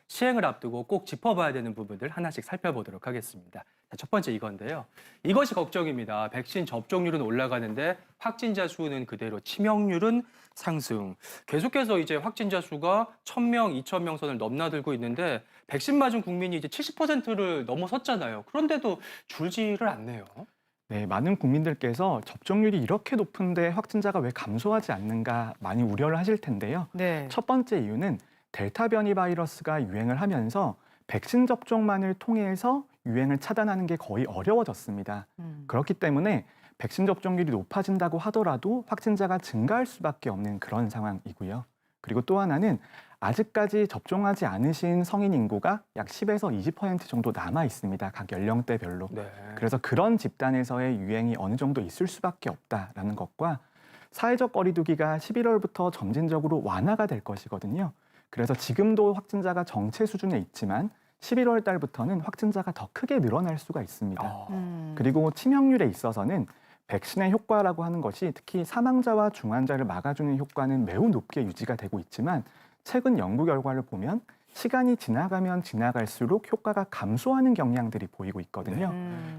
시행을 앞두고 꼭 짚어봐야 되는 부분들 하나씩 살펴보도록 하겠습니다. 자, 첫 번째 이건데요. 이것이 걱정입니다. 백신 접종률은 올라가는데 확진자 수는 그대로, 치명률은 상승. 계속해서 이제 확진자 수가 1,000명, 2,000명 선을 넘나들고 있는데 백신 맞은 국민이 이제 70%를 넘어섰잖아요. 그런데도 줄지를 않네요. 네, 많은 국민들께서 접종률이 이렇게 높은데 확진자가 왜 감소하지 않는가 많이 우려를 하실 텐데요. 네. 첫 번째 이유는 델타 변이 바이러스가 유행을 하면서 백신 접종만을 통해서 유행을 차단하는 게 거의 어려워졌습니다. 그렇기 때문에 백신 접종률이 높아진다고 하더라도 확진자가 증가할 수밖에 없는 그런 상황이고요. 그리고 또 하나는 아직까지 접종하지 않으신 성인 인구가 약 10에서 20% 정도 남아 있습니다. 각 연령대별로. 네. 그래서 그런 집단에서의 유행이 어느 정도 있을 수밖에 없다라는 것과 사회적 거리두기가 11월부터 점진적으로 완화가 될 것이거든요. 그래서 지금도 확진자가 정체 수준에 있지만 11월 달부터는 확진자가 더 크게 늘어날 수가 있습니다. 그리고 치명률에 있어서는 백신의 효과라고 하는 것이 특히 사망자와 중환자를 막아주는 효과는 매우 높게 유지가 되고 있지만 최근 연구 결과를 보면 시간이 지나가면 지나갈수록 효과가 감소하는 경향들이 보이고 있거든요.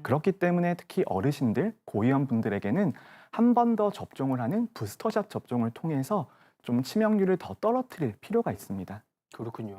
그렇기 때문에 특히 어르신들, 고위험분들에게는 한 번 더 접종을 하는 부스터샷 접종을 통해서 좀 치명률을 더 떨어뜨릴 필요가 있습니다. 그렇군요.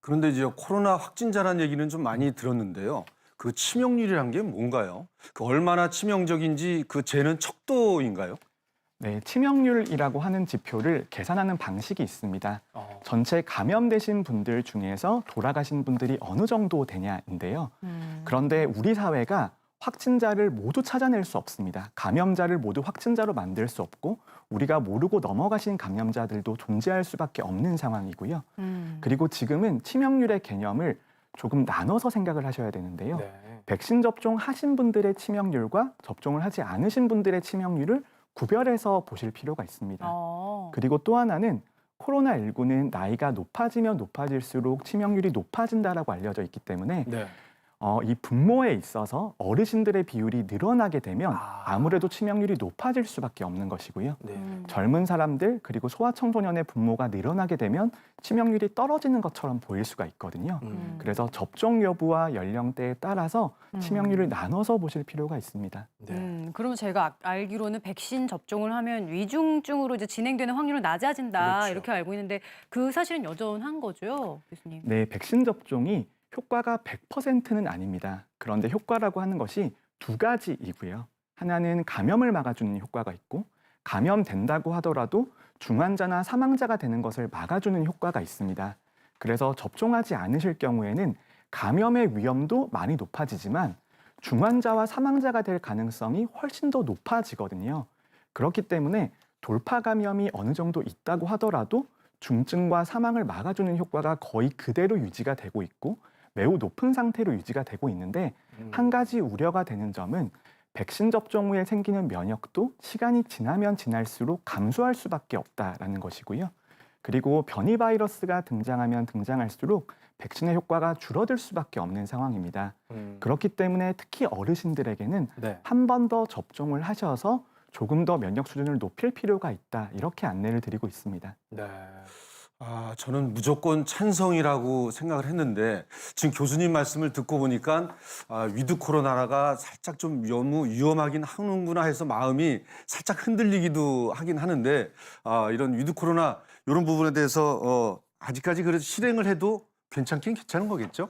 그런데 이제 코로나 확진자라는 얘기는 좀 많이 들었는데요. 그 치명률이란 게 뭔가요? 그 얼마나 치명적인지 그 재는 척도인가요? 네, 치명률이라고 하는 지표를 계산하는 방식이 있습니다. 전체 감염되신 분들 중에서 돌아가신 분들이 어느 정도 되냐인데요. 그런데 우리 사회가 확진자를 모두 찾아낼 수 없습니다. 감염자를 모두 확진자로 만들 수 없고 우리가 모르고 넘어가신 감염자들도 존재할 수밖에 없는 상황이고요. 그리고 지금은 치명률의 개념을 조금 나눠서 생각을 하셔야 되는데요. 네. 백신 접종하신 분들의 치명률과 접종을 하지 않으신 분들의 치명률을 구별해서 보실 필요가 있습니다. 그리고 또 하나는 코로나19는 나이가 높아지면 높아질수록 치명률이 높아진다라고 알려져 있기 때문에 네. 이 분모에 있어서 어르신들의 비율이 늘어나게 되면 아무래도 치명률이 높아질 수밖에 없는 것이고요. 네. 젊은 사람들 그리고 소아청소년의 분모가 늘어나게 되면 치명률이 떨어지는 것처럼 보일 수가 있거든요. 그래서 접종 여부와 연령대에 따라서 치명률을 나눠서 보실 필요가 있습니다. 네. 그럼 제가 알기로는 백신 접종을 하면 위중증으로 이제 진행되는 확률은 낮아진다 그렇죠. 이렇게 알고 있는데 그 사실은 여전한 거죠, 교수님? 네, 백신 접종이 효과가 100%는 아닙니다. 그런데 효과라고 하는 것이 두 가지이고요. 하나는 감염을 막아주는 효과가 있고 감염된다고 하더라도 중환자나 사망자가 되는 것을 막아주는 효과가 있습니다. 그래서 접종하지 않으실 경우에는 감염의 위험도 많이 높아지지만 중환자와 사망자가 될 가능성이 훨씬 더 높아지거든요. 그렇기 때문에 돌파 감염이 어느 정도 있다고 하더라도 중증과 사망을 막아주는 효과가 거의 그대로 유지가 되고 있고 매우 높은 상태로 유지가 되고 있는데 한 가지 우려가 되는 점은 백신 접종 후에 생기는 면역도 시간이 지나면 지날수록 감소할 수밖에 없다라는 것이고요. 그리고 변이 바이러스가 등장하면 등장할수록 백신의 효과가 줄어들 수밖에 없는 상황입니다. 그렇기 때문에 특히 어르신들에게는 네. 한 번 더 접종을 하셔서 조금 더 면역 수준을 높일 필요가 있다. 이렇게 안내를 드리고 있습니다. 네. 저는 무조건 찬성이라고 생각을 했는데 지금 교수님 말씀을 듣고 보니까 위드 코로나가 살짝 좀 너무 위험하긴 하는구나 해서 마음이 살짝 흔들리기도 하긴 하는데 이런 위드 코로나 이런 부분에 대해서 아직까지 그래도 실행을 해도 괜찮긴 괜찮은 거겠죠?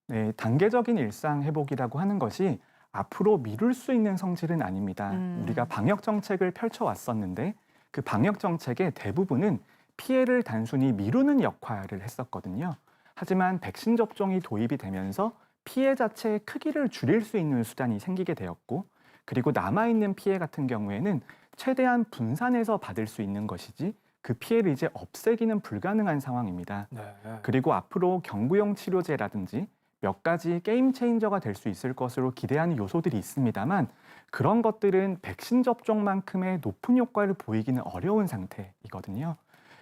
네, 단계적인 일상 회복이라고 하는 것이 앞으로 미룰 수 있는 성질은 아닙니다. 우리가 방역 정책을 펼쳐왔었는데 그 방역 정책의 대부분은 피해를 단순히 미루는 역할을 했었거든요. 하지만 백신 접종이 도입이 되면서 피해 자체의 크기를 줄일 수 있는 수단이 생기게 되었고 그리고 남아있는 피해 같은 경우에는 최대한 분산해서 받을 수 있는 것이지 그 피해를 이제 없애기는 불가능한 상황입니다. 네. 그리고 앞으로 경구용 치료제라든지 몇 가지 게임 체인저가 될 수 있을 것으로 기대하는 요소들이 있습니다만 그런 것들은 백신 접종만큼의 높은 효과를 보이기는 어려운 상태이거든요.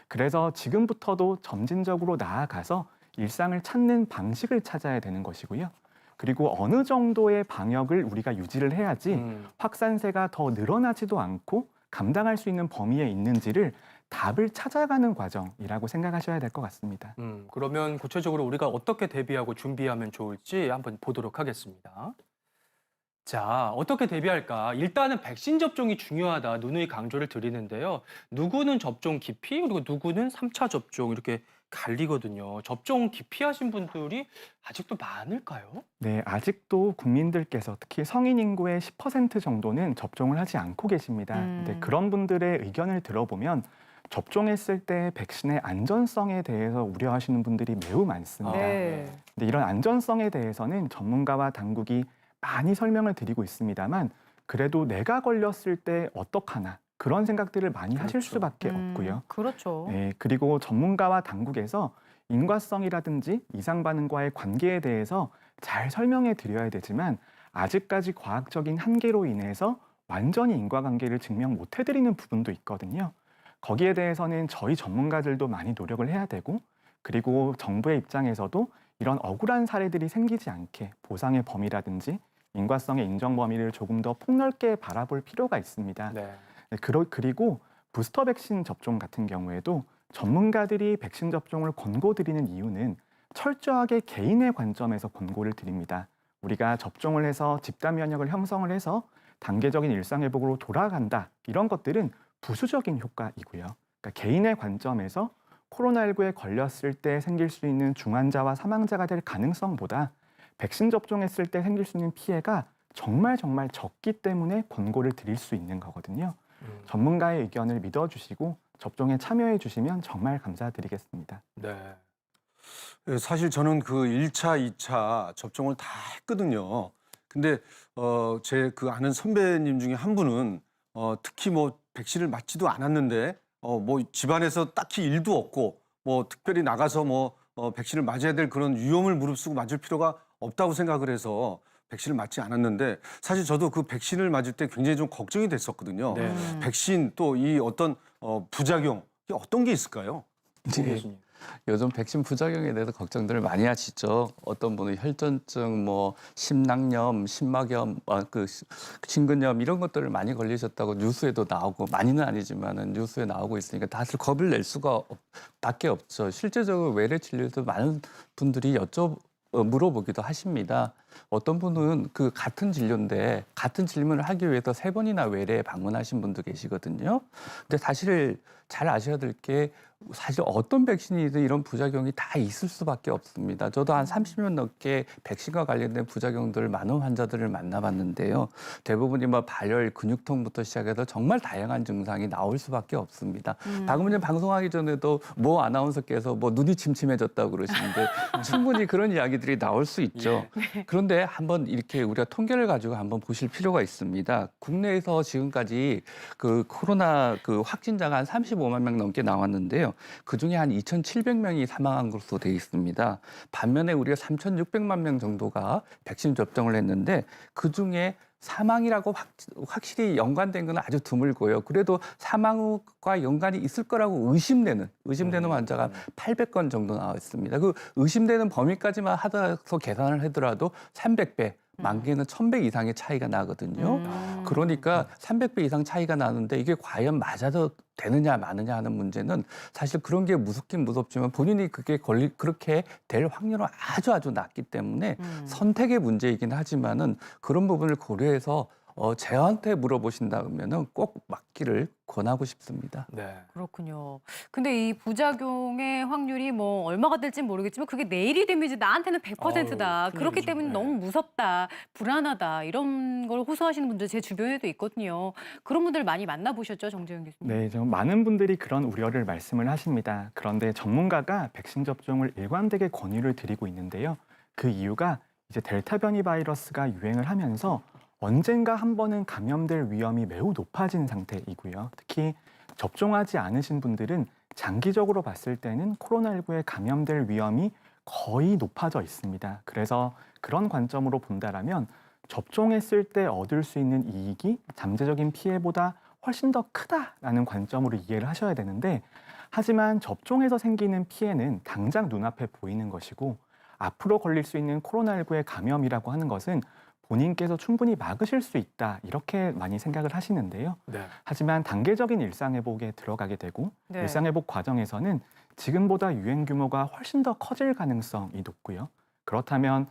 그래서 지금부터도 점진적으로 나아가서 일상을 찾는 방식을 찾아야 되는 것이고요. 그리고 어느 정도의 방역을 우리가 유지를 해야지 확산세가 더 늘어나지도 않고 감당할 수 있는 범위에 있는지를 답을 찾아가는 과정이라고 생각하셔야 될 것 같습니다. 그러면 구체적으로 우리가 어떻게 대비하고 준비하면 좋을지 한번 보도록 하겠습니다. 자, 어떻게 대비할까? 일단은 백신 접종이 중요하다. 누누이 강조를 드리는데요. 누구는 접종 기피, 그리고 누구는 3차 접종 이렇게 갈리거든요. 접종 기피하신 분들이 아직도 많을까요? 네, 아직도 국민들께서 특히 성인 인구의 10% 정도는 접종을 하지 않고 계십니다. 근데 그런 분들의 의견을 들어보면 접종했을 때 백신의 안전성에 대해서 우려하시는 분들이 매우 많습니다. 네. 근데 이런 안전성에 대해서는 전문가와 당국이 많이 설명을 드리고 있습니다만 그래도 내가 걸렸을 때 어떡하나 그런 생각들을 많이 하실 그렇죠. 수밖에 없고요. 그렇죠. 네, 그리고 전문가와 당국에서 인과성이라든지 이상 반응과의 관계에 대해서 잘 설명해 드려야 되지만 아직까지 과학적인 한계로 인해서 완전히 인과관계를 증명 못 해드리는 부분도 있거든요. 거기에 대해서는 저희 전문가들도 많이 노력을 해야 되고 그리고 정부의 입장에서도 이런 억울한 사례들이 생기지 않게 보상의 범위라든지 인과성의 인정 범위를 조금 더 폭넓게 바라볼 필요가 있습니다. 네. 그리고 부스터 백신 접종 같은 경우에도 전문가들이 백신 접종을 권고드리는 이유는 철저하게 개인의 관점에서 권고를 드립니다. 우리가 접종을 해서 집단 면역을 형성을 해서 단계적인 일상회복으로 돌아간다. 이런 것들은 부수적인 효과이고요. 그러니까 개인의 관점에서 코로나19에 걸렸을 때 생길 수 있는 중환자와 사망자가 될 가능성보다 백신 접종했을 때 생길 수 있는 피해가 정말 적기 때문에 권고를 드릴 수 있는 거거든요. 전문가의 의견을 믿어주시고 접종에 참여해 주시면 정말 감사드리겠습니다. 네. 예, 사실 저는 그 1차, 2차 접종을 다 했거든요. 근데 제 그 아는 선배님 중에 한 분은 특히 뭐 백신을 맞지도 않았는데 뭐 집안에서 딱히 일도 없고 뭐 특별히 나가서 뭐 백신을 맞아야 될 그런 위험을 무릅쓰고 맞을 필요가 없다고 생각을 해서 백신을 맞지 않았는데 사실 저도 그 백신을 맞을 때 굉장히 좀 걱정이 됐었거든요. 네. 백신 또 이 어떤 부작용 이게 어떤 게 있을까요? 고 교수님. 요즘 백신 부작용에 대해서 걱정들을 많이 하시죠. 어떤 분은 혈전증, 뭐 심낭염, 심막염, 심근염 이런 것들을 많이 걸리셨다고 뉴스에도 나오고 많이는 아니지만은 뉴스에 나오고 있으니까 다들 겁을 낼 수가 밖에 없죠. 실제적으로 외래 진료도 많은 분들이 물어보기도 하십니다. 어떤 분은 그 같은 진료인데 같은 질문을 하기 위해서 3번이나 외래에 방문하신 분도 계시거든요. 근데 사실 잘 아셔야 될 게 사실 어떤 백신이든 이런 부작용이 다 있을 수밖에 없습니다. 저도 한 30년 넘게 백신과 관련된 부작용들 많은 환자들을 만나봤는데요. 대부분이 뭐 발열, 근육통부터 시작해서 정말 다양한 증상이 나올 수밖에 없습니다. 방금 전 방송하기 전에도 모 아나운서께서 뭐 눈이 침침해졌다고 그러시는데 충분히 그런 이야기들이 나올 수 있죠. 그런데 한번 이렇게 우리가 통계를 가지고 한번 보실 필요가 있습니다. 국내에서 지금까지 그 코로나 그 확진자가 한 35만 명 넘게 나왔는데요. 그중에 한 2,700명이 사망한 것으로 되어 있습니다. 반면에 우리가 3,600만 명 정도가 백신 접종을 했는데 그중에 사망이라고 확실히 연관된 건 아주 드물고요. 그래도 사망과 연관이 있을 거라고 의심되는 환자가 800건 정도 나왔습니다. 그 의심되는 범위까지만 하더라도 계산을 하더라도 300배, 많게는 1,100 이상의 차이가 나거든요. 그러니까 300배 이상 차이가 나는데 이게 과연 맞아도 되느냐 마느냐 하는 문제는 사실 그런 게 무섭긴 무섭지만 본인이 그렇게 될 확률은 아주 낮기 때문에 선택의 문제이긴 하지만은 그런 부분을 고려해서 저한테 물어보신다면은 꼭 맞기를 권하고 싶습니다. 네. 그렇군요. 근데 이 부작용의 확률이 뭐 얼마가 될지는 모르겠지만 그게 내일이 되면 이제 나한테는 100%다. 아유, 그렇기 큰일이죠. 때문에 네. 너무 무섭다, 불안하다 이런 걸 호소하시는 분들 제 주변에도 있거든요. 그런 분들 많이 만나보셨죠, 정재윤 교수님? 네, 좀 많은 분들이 그런 우려를 말씀을 하십니다. 그런데 전문가가 백신 접종을 일관되게 권유를 드리고 있는데요. 그 이유가 이제 델타 변이 바이러스가 유행을 하면서 언젠가 한 번은 감염될 위험이 매우 높아진 상태이고요. 특히 접종하지 않으신 분들은 장기적으로 봤을 때는 코로나19에 감염될 위험이 거의 높아져 있습니다. 그래서 그런 관점으로 본다라면 접종했을 때 얻을 수 있는 이익이 잠재적인 피해보다 훨씬 더 크다라는 관점으로 이해를 하셔야 되는데 하지만 접종해서 생기는 피해는 당장 눈앞에 보이는 것이고 앞으로 걸릴 수 있는 코로나19의 감염이라고 하는 것은 본인께서 충분히 막으실 수 있다 이렇게 많이 생각을 하시는데요. 네. 하지만 단계적인 일상회복에 들어가게 되고 네. 일상회복 과정에서는 지금보다 유행 규모가 훨씬 더 커질 가능성이 높고요. 그렇다면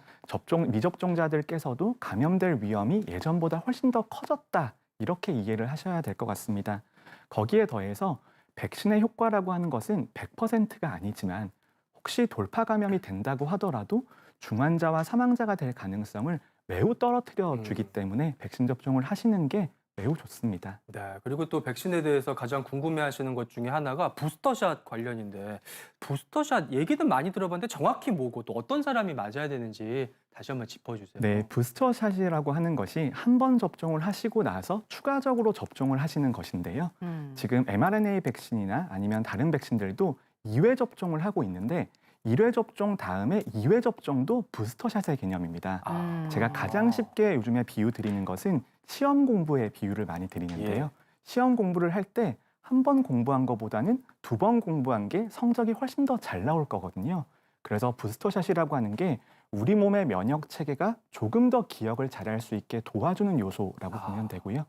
미접종자들께서도 감염될 위험이 예전보다 훨씬 더 커졌다 이렇게 이해를 하셔야 될 것 같습니다. 거기에 더해서 백신의 효과라고 하는 것은 100%가 아니지만 혹시 돌파 감염이 된다고 하더라도 중환자와 사망자가 될 가능성을 매우 떨어뜨려 주기 때문에 백신 접종을 하시는 게 매우 좋습니다. 네. 그리고 또 백신에 대해서 가장 궁금해하시는 것 중에 하나가 부스터샷 관련인데 부스터샷 얘기는 많이 들어봤는데 정확히 뭐고 또 어떤 사람이 맞아야 되는지 다시 한번 짚어주세요. 네, 부스터샷이라고 하는 것이 한 번 접종을 하시고 나서 추가적으로 접종을 하시는 것인데요. 지금 mRNA 백신이나 아니면 다른 백신들도 2회 접종을 하고 있는데 1회 접종 다음에 2회 접종도 부스터샷의 개념입니다. 제가 가장 쉽게 요즘에 비유 드리는 것은 시험 공부에 비유를 많이 드리는데요. 예. 시험 공부를 할 때 한 번 공부한 것보다는 2번 공부한 게 성적이 훨씬 더 잘 나올 거거든요. 그래서 부스터샷이라고 하는 게 우리 몸의 면역 체계가 조금 더 기억을 잘할 수 있게 도와주는 요소라고 보면 되고요.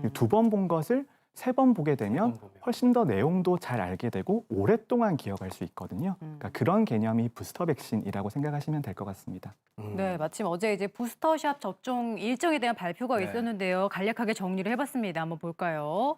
2번 본 것을 3번 보게 되면 훨씬 더 내용도 잘 알게 되고 오랫동안 기억할 수 있거든요. 그러니까 그런 개념이 부스터 백신이라고 생각하시면 될 것 같습니다. 네, 마침 어제 이제 부스터샷 접종 일정에 대한 발표가 네. 있었는데요. 간략하게 정리를 해봤습니다. 한번 볼까요?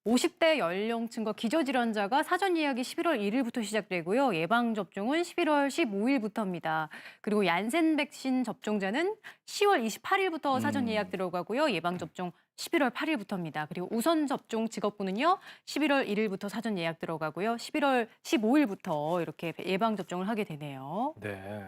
50대 연령층과 기저질환자가 사전 예약이 11월 1일부터 시작되고요. 예방접종은 11월 15일부터입니다. 그리고 얀센 백신 접종자는 10월 28일부터 사전 예약 들어가고요. 예방접종 11월 8일부터입니다. 그리고 우선 접종 직업군은요. 11월 1일부터 사전 예약 들어가고요. 11월 15일부터 이렇게 예방접종을 하게 되네요. 네.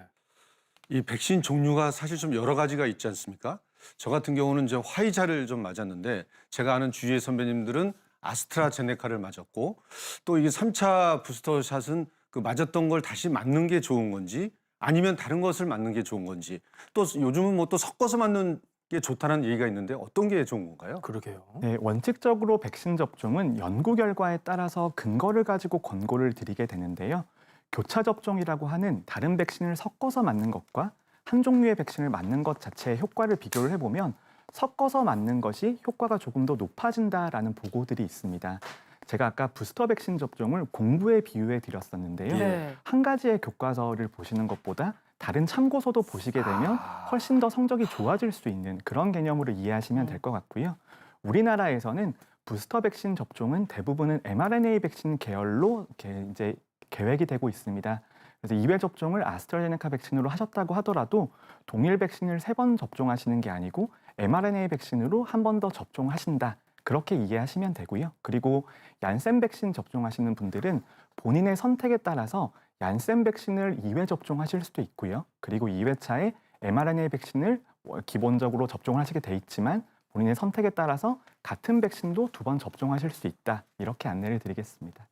이 백신 종류가 사실 좀 여러 가지가 있지 않습니까? 저 같은 경우는 이제 화이자를 좀 맞았는데 제가 아는 주위의 선배님들은 아스트라제네카를 맞았고 또 이게 3차 부스터샷은 그 맞았던 걸 다시 맞는 게 좋은 건지 아니면 다른 것을 맞는 게 좋은 건지 또 요즘은 뭐 또 섞어서 맞는 게 좋다는 얘기가 있는데 어떤 게 좋은 건가요? 그러게요. 네, 원칙적으로 백신 접종은 연구 결과에 따라서 근거를 가지고 권고를 드리게 되는데요. 교차 접종이라고 하는 다른 백신을 섞어서 맞는 것과 한 종류의 백신을 맞는 것 자체의 효과를 비교를 해보면 섞어서 맞는 것이 효과가 조금 더 높아진다라는 보고들이 있습니다. 제가 아까 부스터 백신 접종을 공부에 비유해 드렸었는데요. 네. 한 가지의 교과서를 보시는 것보다 다른 참고서도 보시게 되면 훨씬 더 성적이 좋아질 수 있는 그런 개념으로 이해하시면 될 것 같고요. 우리나라에서는 부스터 백신 접종은 대부분은 mRNA 백신 계열로 이렇게 이제 계획이 되고 있습니다. 그래서 2회 접종을 아스트라제네카 백신으로 하셨다고 하더라도 동일 백신을 3번 접종하시는 게 아니고 mRNA 백신으로 한 번 더 접종하신다. 그렇게 이해하시면 되고요. 그리고 얀센 백신 접종하시는 분들은 본인의 선택에 따라서 얀센 백신을 2회 접종하실 수도 있고요. 그리고 2회차에 mRNA 백신을 기본적으로 접종을 하시게 돼 있지만 본인의 선택에 따라서 같은 백신도 2번 접종하실 수 있다. 이렇게 안내를 드리겠습니다.